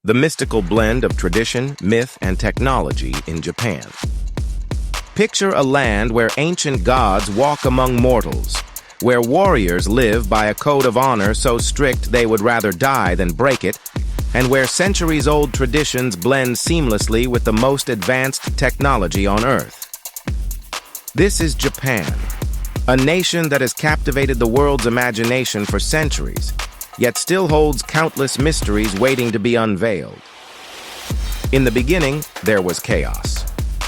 the mystical blend of tradition, myth, and technology in Japan. Picture a land where ancient gods walk among mortals, where warriors live by a code of honor so strict they would rather die than break it, and where centuries-old traditions blend seamlessly with the most advanced technology on Earth. This is Japan, a nation that has captivated the world's imagination for centuries, yet still holds countless mysteries waiting to be unveiled. In the beginning, there was chaos.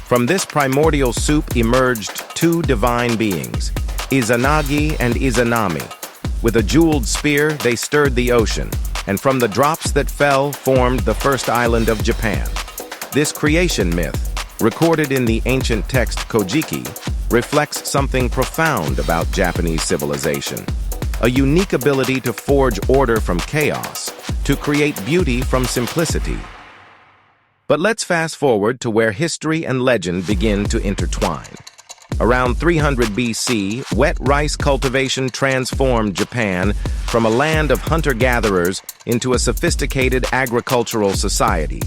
From this primordial soup emerged two divine beings, Izanagi and Izanami. With a jeweled spear, they stirred the ocean, and from the drops that fell formed the first island of Japan. This creation myth, recorded in the ancient text Kojiki, reflects something profound about Japanese civilization, a unique ability to forge order from chaos, to create beauty from simplicity. But let's fast forward to where history and legend begin to intertwine. Around 300 BC, wet rice cultivation transformed Japan from a land of hunter-gatherers into a sophisticated agricultural society.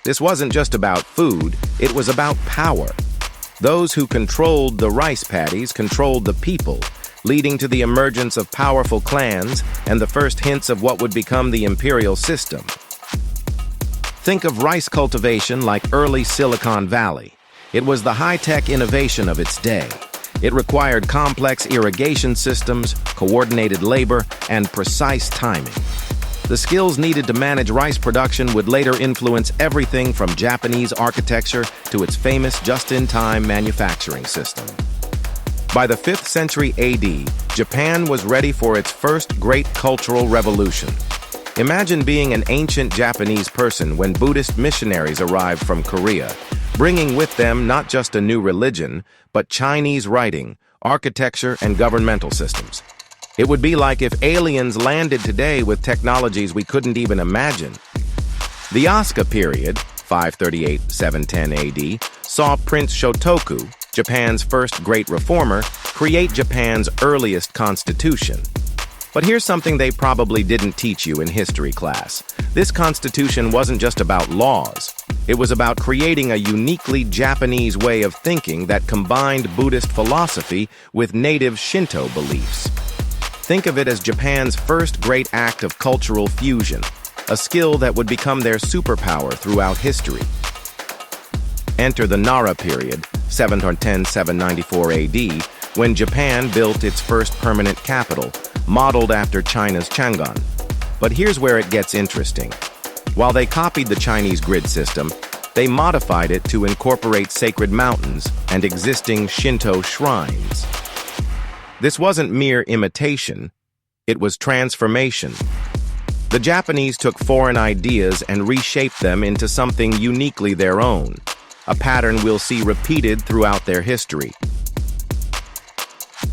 This wasn't just about food, it was about power. Those who controlled the rice paddies controlled the people, leading to the emergence of powerful clans and the first hints of what would become the imperial system. Think of rice cultivation like early Silicon Valley. It was the high-tech innovation of its day. It required complex irrigation systems, coordinated labor, and precise timing. The skills needed to manage rice production would later influence everything from Japanese architecture to its famous just-in-time manufacturing system. By the 5th century AD, Japan was ready for its first great cultural revolution. Imagine being an ancient Japanese person when Buddhist missionaries arrived from Korea, bringing with them not just a new religion, but Chinese writing, architecture, and governmental systems. It would be like if aliens landed today with technologies we couldn't even imagine. The Asuka period, 538-710 AD, saw Prince Shotoku, Japan's first great reformer, create Japan's earliest constitution. But here's something they probably didn't teach you in history class. This constitution wasn't just about laws. It was about creating a uniquely Japanese way of thinking that combined Buddhist philosophy with native Shinto beliefs. Think of it as Japan's first great act of cultural fusion, a skill that would become their superpower throughout history. Enter the Nara period, 710-794 AD, when Japan built its first permanent capital, modeled after China's Chang'an. But here's where it gets interesting. While they copied the Chinese grid system, they modified it to incorporate sacred mountains and existing Shinto shrines. This wasn't mere imitation, it was transformation. The Japanese took foreign ideas and reshaped them into something uniquely their own, a pattern we'll see repeated throughout their history.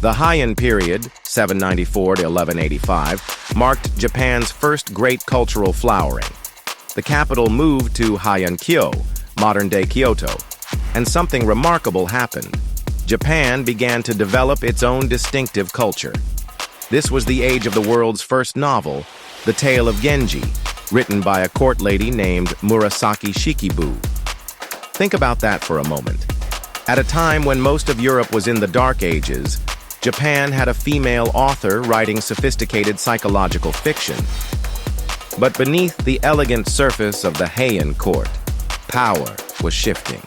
The Heian period, 794-1185, marked Japan's first great cultural flowering. The capital moved to Heian-kyo, modern-day Kyoto, and something remarkable happened. Japan began to develop its own distinctive culture. This was the age of the world's first novel, The Tale of Genji, written by a court lady named Murasaki Shikibu. Think about that for a moment. At a time when most of Europe was in the Dark Ages, Japan had a female author writing sophisticated psychological fiction. But beneath the elegant surface of the Heian court, power was shifting.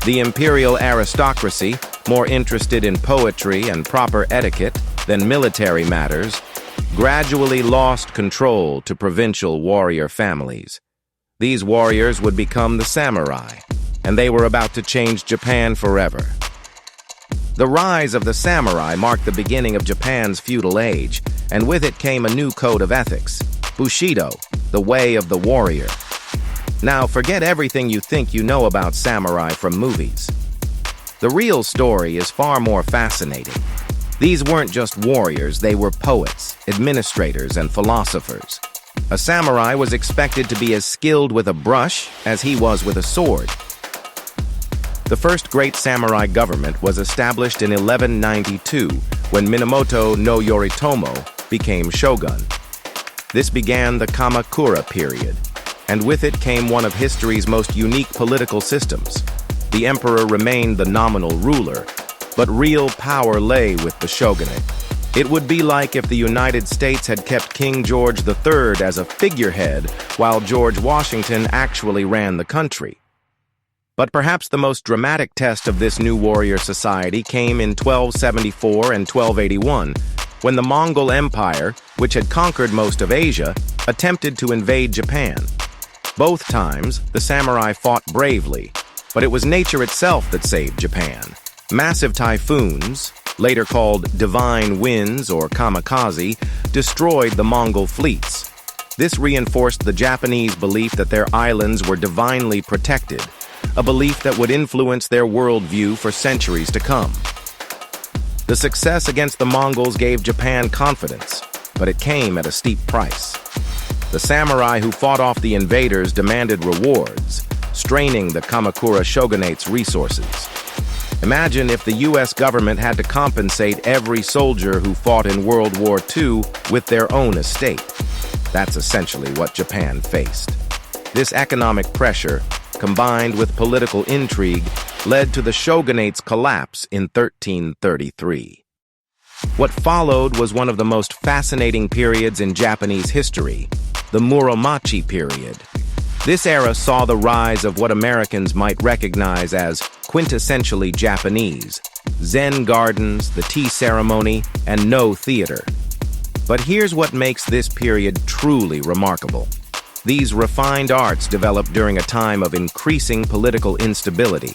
The imperial aristocracy, more interested in poetry and proper etiquette than military matters, gradually lost control to provincial warrior families. These warriors would become the samurai, and they were about to change Japan forever. The rise of the samurai marked the beginning of Japan's feudal age, and with it came a new code of ethics, Bushido, the way of the warrior. Now, forget everything you think you know about samurai from movies. The real story is far more fascinating. These weren't just warriors, they were poets, administrators, and philosophers. A samurai was expected to be as skilled with a brush as he was with a sword. The first great samurai government was established in 1192 when Minamoto no Yoritomo became shogun. This began the Kamakura period. and with it came one of history's most unique political systems. The emperor remained the nominal ruler, but real power lay with the shogunate. It would be like if the United States had kept King George III as a figurehead while George Washington actually ran the country. But perhaps the most dramatic test of this new warrior society came in 1274 and 1281, when the Mongol Empire, which had conquered most of Asia, attempted to invade Japan. Both times, the samurai fought bravely, but it was nature itself that saved Japan. Massive typhoons, later called divine winds or kamikaze, destroyed the Mongol fleets. This reinforced the Japanese belief that their islands were divinely protected, a belief that would influence their worldview for centuries to come. The success against the Mongols gave Japan confidence, but it came at a steep price. The samurai who fought off the invaders demanded rewards, straining the Kamakura shogunate's resources. Imagine if the U.S. government had to compensate every soldier who fought in World War II with their own estate. That's essentially what Japan faced. This economic pressure, combined with political intrigue, led to the shogunate's collapse in 1333. What followed was one of the most fascinating periods in Japanese history, the Muromachi period. This era saw the rise of what Americans might recognize as quintessentially Japanese: Zen gardens, the tea ceremony, and no theater. But here's what makes this period truly remarkable. These refined arts developed during a time of increasing political instability.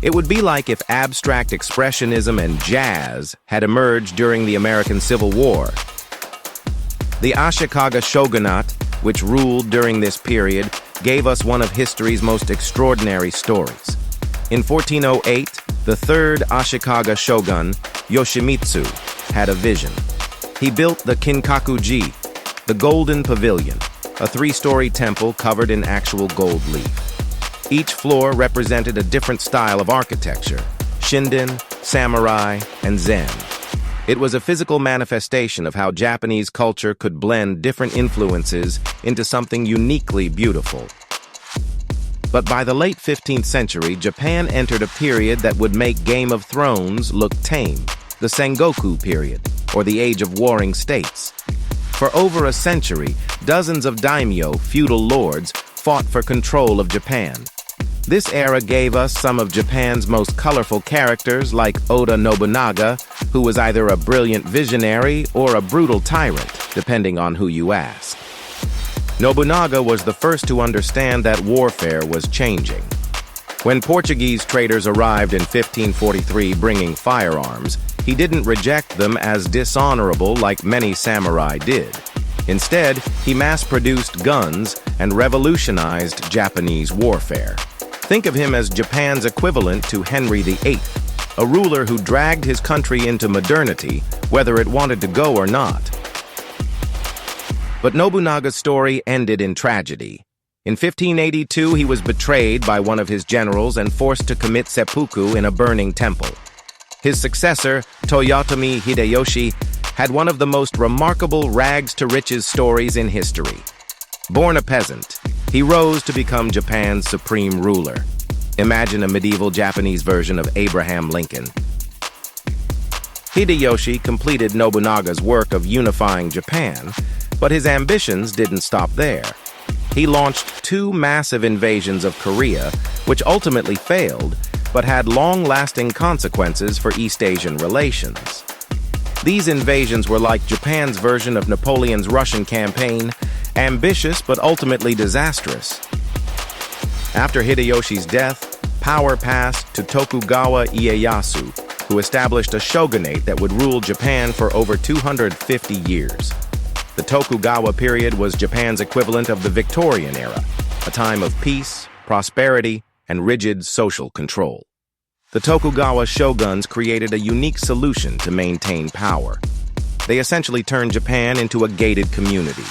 It would be like if abstract expressionism and jazz had emerged during the American Civil War. The Ashikaga shogunate, which ruled during this period, gave us one of history's most extraordinary stories. In 1408, the third Ashikaga shogun, Yoshimitsu, had a vision. He built the Kinkaku-ji, the Golden Pavilion, a three-story temple covered in actual gold leaf. Each floor represented a different style of architecture: Shinden, Samurai, and Zen. It was a physical manifestation of how Japanese culture could blend different influences into something uniquely beautiful. But by the late 15th century, Japan entered a period that would make Game of Thrones look tame, the Sengoku period, or the Age of Warring States. For over a century, dozens of daimyo, feudal lords, fought for control of Japan. This era gave us some of Japan's most colorful characters, like Oda Nobunaga, who was either a brilliant visionary or a brutal tyrant, depending on who you ask. Nobunaga was the first to understand that warfare was changing. When Portuguese traders arrived in 1543 bringing firearms, he didn't reject them as dishonorable like many samurai did. Instead, he mass-produced guns and revolutionized Japanese warfare. Think of him as Japan's equivalent to Henry VIII, a ruler who dragged his country into modernity, whether it wanted to go or not. But Nobunaga's story ended in tragedy. In 1582, he was betrayed by one of his generals and forced to commit seppuku in a burning temple. His successor, Toyotomi Hideyoshi, had one of the most remarkable rags-to-riches stories in history. Born a peasant, he rose to become Japan's supreme ruler. Imagine a medieval Japanese version of Abraham Lincoln. Hideyoshi completed Nobunaga's work of unifying Japan, but his ambitions didn't stop there. He launched two massive invasions of Korea, which ultimately failed, but had long-lasting consequences for East Asian relations. These invasions were like Japan's version of Napoleon's Russian campaign, ambitious but ultimately disastrous. After Hideyoshi's death, power passed to Tokugawa Ieyasu, who established a shogunate that would rule Japan for over 250 years. The Tokugawa period was Japan's equivalent of the Victorian era, a time of peace, prosperity, and rigid social control. The Tokugawa shoguns created a unique solution to maintain power. They essentially turned Japan into a gated community.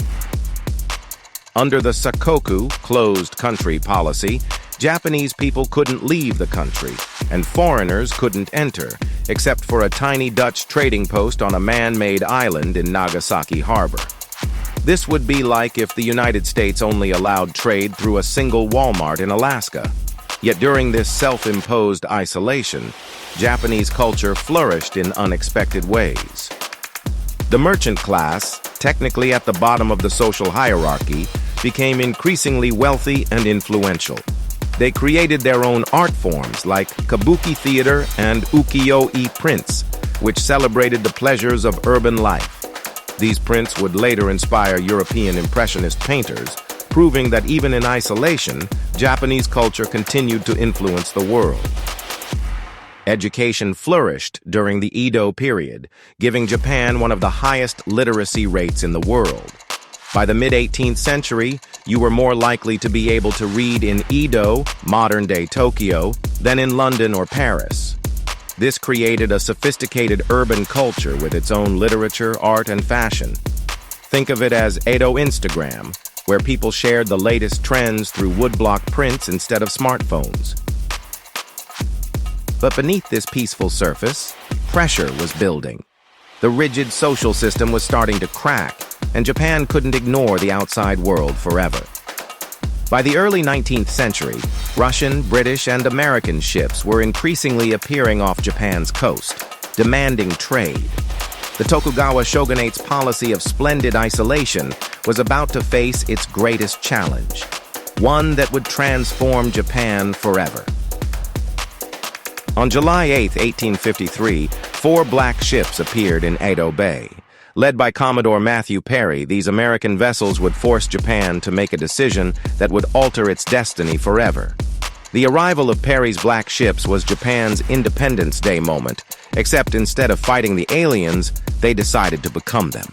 Under the Sakoku, closed country policy, Japanese people couldn't leave the country, and foreigners couldn't enter, except for a tiny Dutch trading post on a man-made island in Nagasaki Harbor. This would be like if the United States only allowed trade through a single Walmart in Alaska. Yet during this self-imposed isolation, Japanese culture flourished in unexpected ways. The merchant class, technically at the bottom of the social hierarchy, became increasingly wealthy and influential. They created their own art forms like kabuki theater and ukiyo-e prints, which celebrated the pleasures of urban life. These prints would later inspire European Impressionist painters, proving that even in isolation, Japanese culture continued to influence the world. Education flourished during the Edo period, giving Japan one of the highest literacy rates in the world. By the mid-18th century, you were more likely to be able to read in Edo, modern-day Tokyo, than in London or Paris. This created a sophisticated urban culture with its own literature, art, and fashion. Think of it as Edo Instagram, where people shared the latest trends through woodblock prints instead of smartphones. But beneath this peaceful surface, pressure was building. The rigid social system was starting to crack, and Japan couldn't ignore the outside world forever. By the early 19th century, Russian, British, and American ships were increasingly appearing off Japan's coast, demanding trade. The Tokugawa shogunate's policy of splendid isolation was about to face its greatest challenge, one that would transform Japan forever. On July 8, 1853, 4 black ships appeared in Edo Bay. Led by Commodore Matthew Perry, these American vessels would force Japan to make a decision that would alter its destiny forever. The arrival of Perry's black ships was Japan's Independence Day moment, except instead of fighting the aliens, they decided to become them.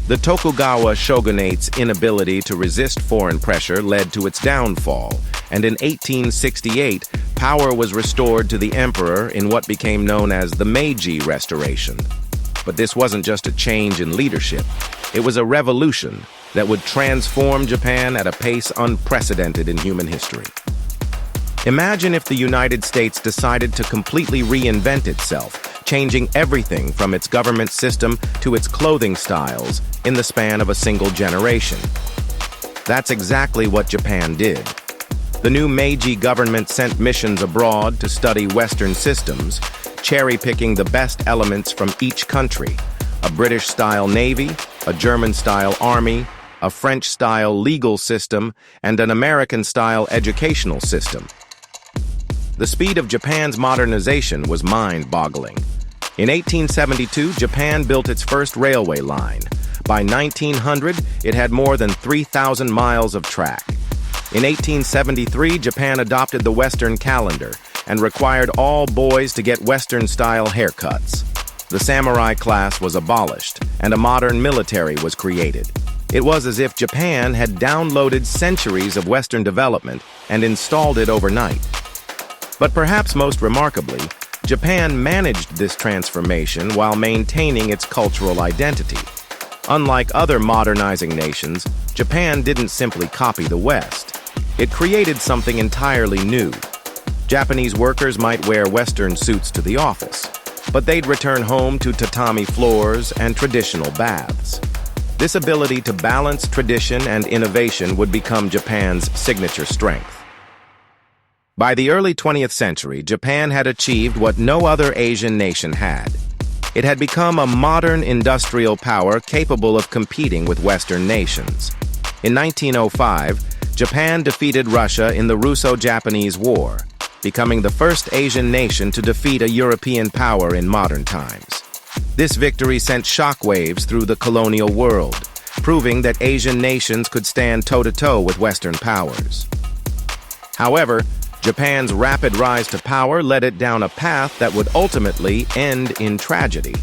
The Tokugawa shogunate's inability to resist foreign pressure led to its downfall, and in 1868, power was restored to the emperor in what became known as the Meiji Restoration. But this wasn't just a change in leadership. It was a revolution that would transform Japan at a pace unprecedented in human history. Imagine if the United States decided to completely reinvent itself, changing everything from its government system to its clothing styles in the span of a single generation. That's exactly what Japan did. The new Meiji government sent missions abroad to study Western systems, cherry-picking the best elements from each country: a British-style navy, a German-style army, a French-style legal system, and an American-style educational system. The speed of Japan's modernization was mind-boggling. In 1872, Japan built its first railway line. By 1900, it had more than 3,000 miles of track. In 1873, Japan adopted the Western calendar and required all boys to get Western-style haircuts. The samurai class was abolished, and a modern military was created. It was as if Japan had downloaded centuries of Western development and installed it overnight. But perhaps most remarkably, Japan managed this transformation while maintaining its cultural identity. Unlike other modernizing nations, Japan didn't simply copy the West. It created something entirely new. Japanese workers might wear Western suits to the office, but they'd return home to tatami floors and traditional baths. This ability to balance tradition and innovation would become Japan's signature strength. By the early 20th century, Japan had achieved what no other Asian nation had. It had become a modern industrial power capable of competing with Western nations. In 1905, Japan defeated Russia in the Russo-Japanese War, becoming the first Asian nation to defeat a European power in modern times. This victory sent shockwaves through the colonial world, proving that Asian nations could stand toe-to-toe with Western powers. However, Japan's rapid rise to power led it down a path that would ultimately end in tragedy.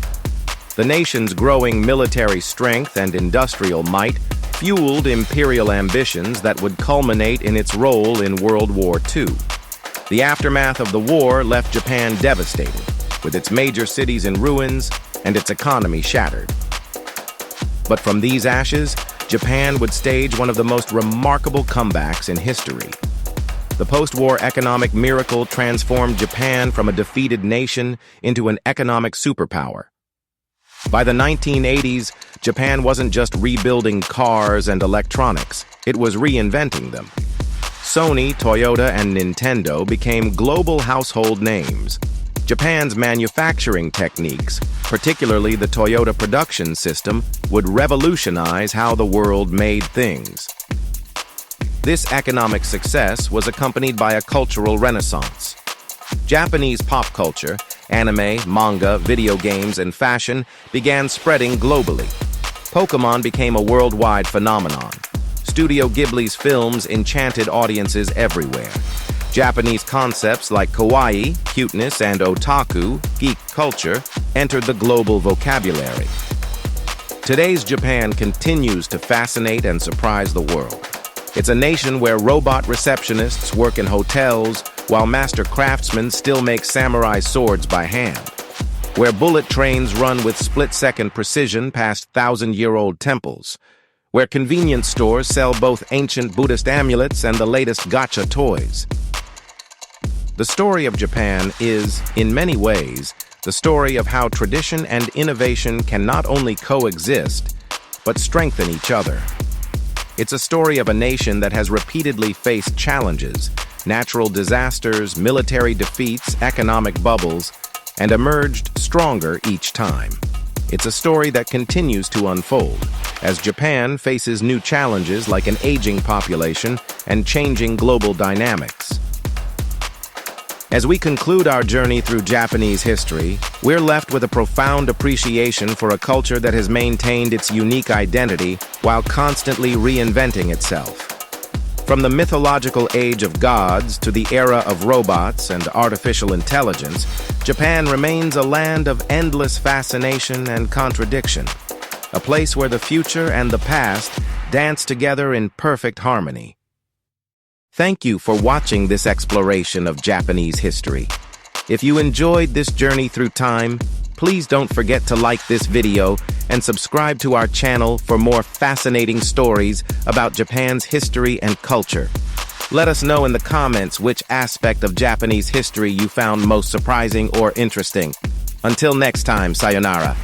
The nation's growing military strength and industrial might fueled imperial ambitions that would culminate in its role in World War II. The aftermath of the war left Japan devastated, with its major cities in ruins and its economy shattered. But from these ashes, Japan would stage one of the most remarkable comebacks in history. The post-war economic miracle transformed Japan from a defeated nation into an economic superpower. By the 1980s, Japan wasn't just rebuilding cars and electronics, it was reinventing them. Sony, Toyota, and Nintendo became global household names. Japan's manufacturing techniques, particularly the Toyota production system, would revolutionize how the world made things. This economic success was accompanied by a cultural renaissance. Japanese pop culture, anime, manga, video games, and fashion began spreading globally. Pokémon became a worldwide phenomenon. Studio Ghibli's films enchanted audiences everywhere. Japanese concepts like kawaii, cuteness, and otaku, geek culture, entered the global vocabulary. Today's Japan continues to fascinate and surprise the world. It's a nation where robot receptionists work in hotels, while master craftsmen still make samurai swords by hand. Where bullet trains run with split-second precision past thousand-year-old temples. Where convenience stores sell both ancient Buddhist amulets and the latest gacha toys. The story of Japan is, in many ways, the story of how tradition and innovation can not only coexist, but strengthen each other. It's a story of a nation that has repeatedly faced challenges, natural disasters, military defeats, economic bubbles, and emerged stronger each time. It's a story that continues to unfold, as Japan faces new challenges like an aging population and changing global dynamics. As we conclude our journey through Japanese history, we're left with a profound appreciation for a culture that has maintained its unique identity while constantly reinventing itself. From the mythological age of gods to the era of robots and artificial intelligence, Japan remains a land of endless fascination and contradiction, a place where the future and the past dance together in perfect harmony. Thank you for watching this exploration of Japanese history. If you enjoyed this journey through time, please don't forget to like this video and subscribe to our channel for more fascinating stories about Japan's history and culture. Let us know in the comments which aspect of Japanese history you found most surprising or interesting. Until next time, sayonara.